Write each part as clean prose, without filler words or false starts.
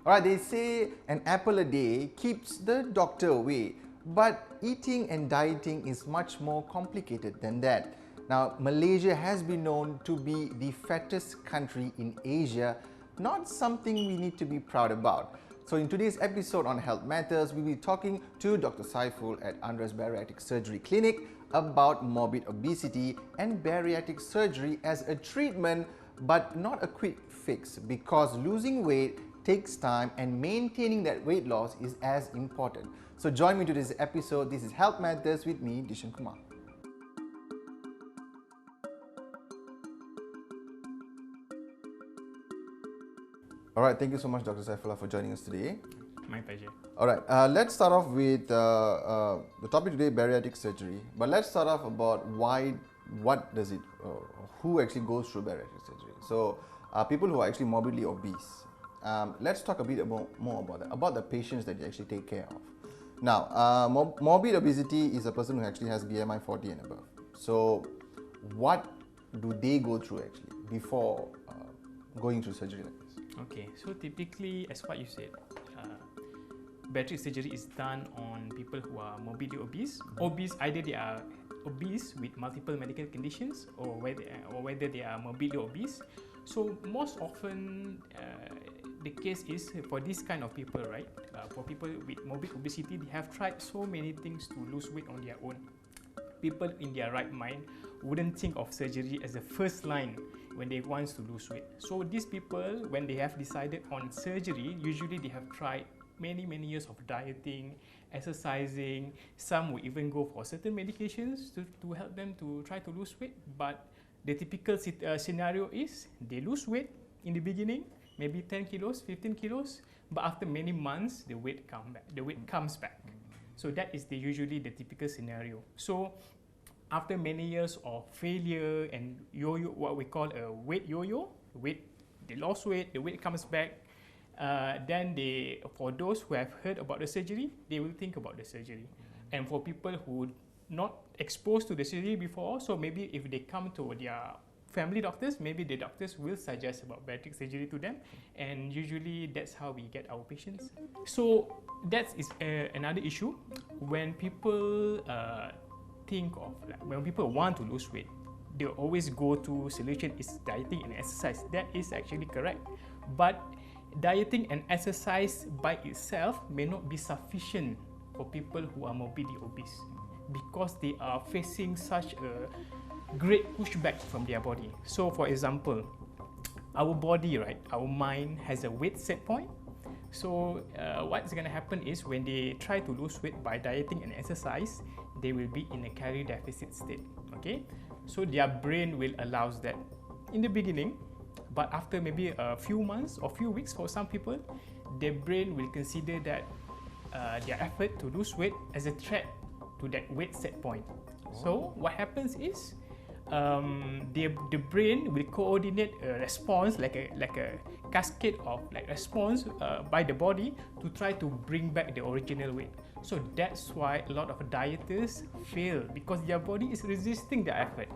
Alright, they say an apple a day keeps the doctor away, but eating and dieting is much more complicated than that. Now, Malaysia has been known to be the fattest country in Asia, not something we need to be proud about. So in today's episode on Health Matters, we'll be talking to Dr Saifullah at Andras Bariatric Surgery Clinic about morbid obesity and bariatric surgery as a treatment, but not a quick fix, because losing weight takes time and maintaining that weight loss is as important. So join me to this episode. This is Health Matters with me, Dishen Kumar. Alright, thank you so much, Dr Saifullah, for joining us today. My pleasure. Alright, let's start off with the topic today, bariatric surgery. But let's start off about what does it, who actually goes through bariatric surgery. So, people who are actually morbidly obese. Let's talk a bit more about that, about the patients that you actually take care of. Now, morbid obesity is a person who actually has BMI 40 and above. So, what do they go through actually before going through surgery like this? Okay, so typically, as what you said, bariatric surgery is done on people who are morbidly obese. Obese, either they are obese with multiple medical conditions or whether they are morbidly obese. So most often, the case is for this kind of people, right? For people with morbid obesity, they have tried so many things to lose weight on their own. People in their right mind wouldn't think of surgery as the first line when they want to lose weight. So these people, when they have decided on surgery, usually they have tried many years of dieting, exercising. Some will even go for certain medications to help them to try to lose weight. But the typical scenario is they lose weight in the beginning, maybe 10 kilos, 15 kilos, but after many months, the weight comes back. So that is usually the typical scenario. So after many years of failure and yo-yo, what we call a weight yo-yo, they lost weight, the weight comes back, then for those who have heard about the surgery, they will think about the surgery. And for people who not exposed to the surgery before, so maybe if they come to their family doctors, maybe the doctors will suggest about bariatric surgery to them, and usually that's how we get our patients. So that is another issue. When people when people want to lose weight, they always go to solution is dieting and exercise. That is actually correct, but dieting and exercise by itself may not be sufficient for people who are morbidly obese, because they are facing such a great pushback from their body. So for example, our body, right, our mind has a weight set point. So what's going to happen is when they try to lose weight by dieting and exercise, they will be in a calorie deficit state. Okay, so their brain will allow that in the beginning, but after maybe a few months or few weeks for some people, their brain will consider that their effort to lose weight as a threat to that weight set point. So what happens is the brain will coordinate a response like a cascade of response by the body to try to bring back the original weight. So that's why a lot of dieters fail, because their body is resisting the effort.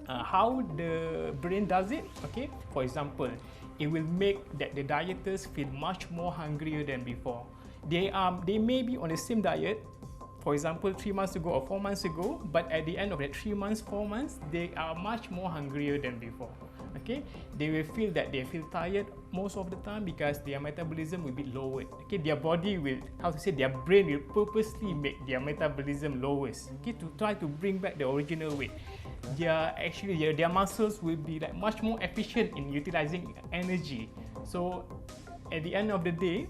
How the brain does it? Okay, for example, it will make that the dieters feel much more hungrier than before. They may be on the same diet, for example, 3 months ago or 4 months ago, but at the end of that 3 months, 4 months, they are much more hungrier than before. Okay, they will feel that they feel tired most of the time because their metabolism will be lowered. Okay, their body will, their brain will purposely make their metabolism lowest. Okay, to try to bring back the original weight. Their muscles will be much more efficient in utilizing energy. So at the end of the day,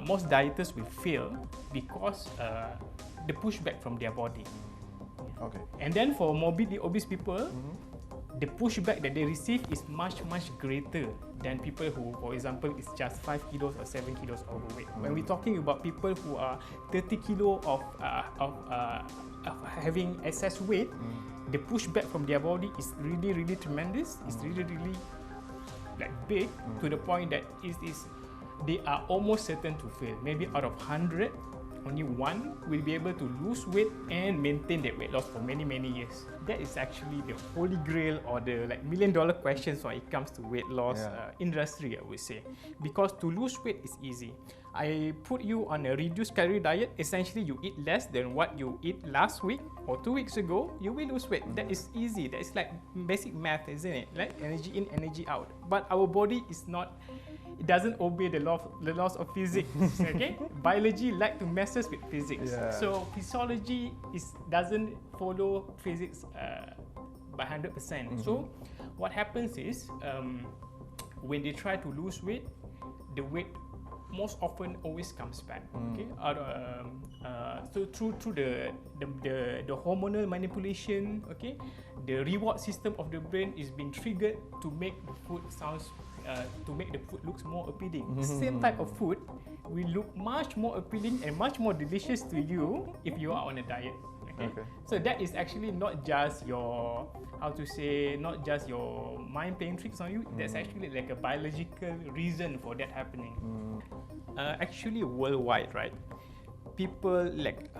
most dieters will fail because the pushback from their body. Okay. And then for morbidly obese people, the pushback that they receive is much greater than people who, for example, is just 5 kilos or 7 kilos overweight. When we're talking about people who are 30 kilo of having excess weight, the pushback from their body is really tremendous. It's really big, to the point that they are almost certain to fail. Maybe out of 100, only one will be able to lose weight and maintain that weight loss for many years. That is actually the holy grail or the like $1,000,000 questions when it comes to weight loss industry, I would say. Because to lose weight is easy. I put you on a reduced calorie diet. Essentially, you eat less than what you eat last week or 2 weeks ago, you will lose weight. That is easy. That is like basic math, isn't it? Like energy in, energy out. But our body is not, it doesn't obey the laws of physics. Okay, biology like to messes with physics. So physiology doesn't follow physics by 100%. So what happens is when they try to lose weight, the weight most often always comes back. Okay, so through the hormonal manipulation, okay, the reward system of the brain is being triggered to make the food to make the food looks more appealing. Same type of food will look much more appealing and much more delicious to you if you are on a diet. Okay? So that is actually not just your, not just your mind playing tricks on you. That's actually like a biological reason for that happening. Actually, worldwide, right? People like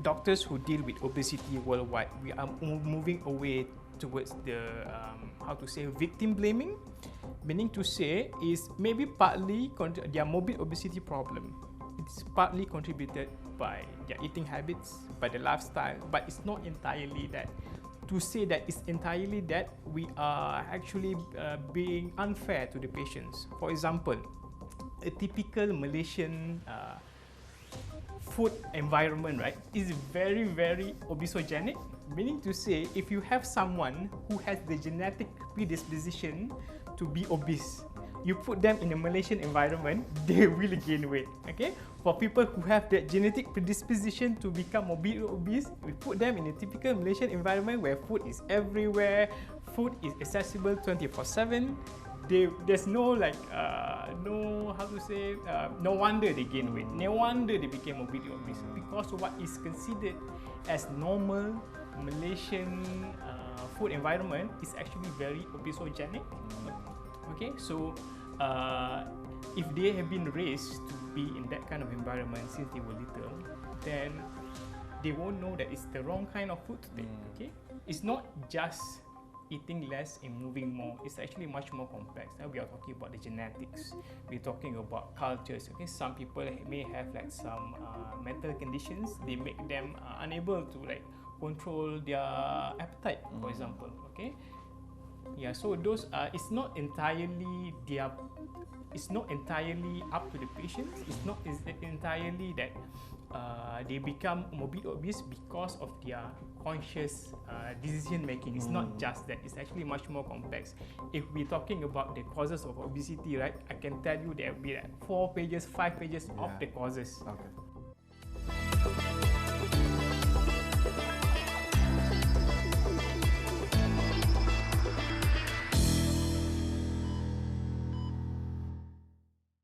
doctors who deal with obesity worldwide, we are moving away towards the victim blaming, meaning to say is maybe partly their morbid obesity problem. It's partly contributed by their eating habits, by the lifestyle, but it's not entirely that. To say that it's entirely that, we are actually being unfair to the patients. For example, a typical Malaysian food environment, right, is very obesogenic, meaning to say if you have someone who has the genetic predisposition to be obese, you put them in a Malaysian environment, they will gain weight. Okay, for people who have that genetic predisposition to become morbid obese, we put them in a typical Malaysian environment where food is everywhere, food is accessible 24/7. There's no like no wonder they gain weight, no wonder they became morbid obese, because what is considered as normal Malaysian food environment is actually very obesogenic. Okay, so if they have been raised to be in that kind of environment since they were little, then they won't know that it's the wrong kind of food to take. Okay, it's not just eating less and moving more. It's actually much more complex. Now we are talking about the genetics. We're talking about cultures. Okay, some people may have like some mental conditions. They make them unable to like control their appetite, for example. Okay. Yeah, so those it's not entirely up to the patients. It's not entirely that they become morbid obese because of their conscious decision making. It's not just that. It's actually much more complex. If we're talking about the causes of obesity, right, I can tell you there will be like 4 pages, 5 pages of the causes. Okay.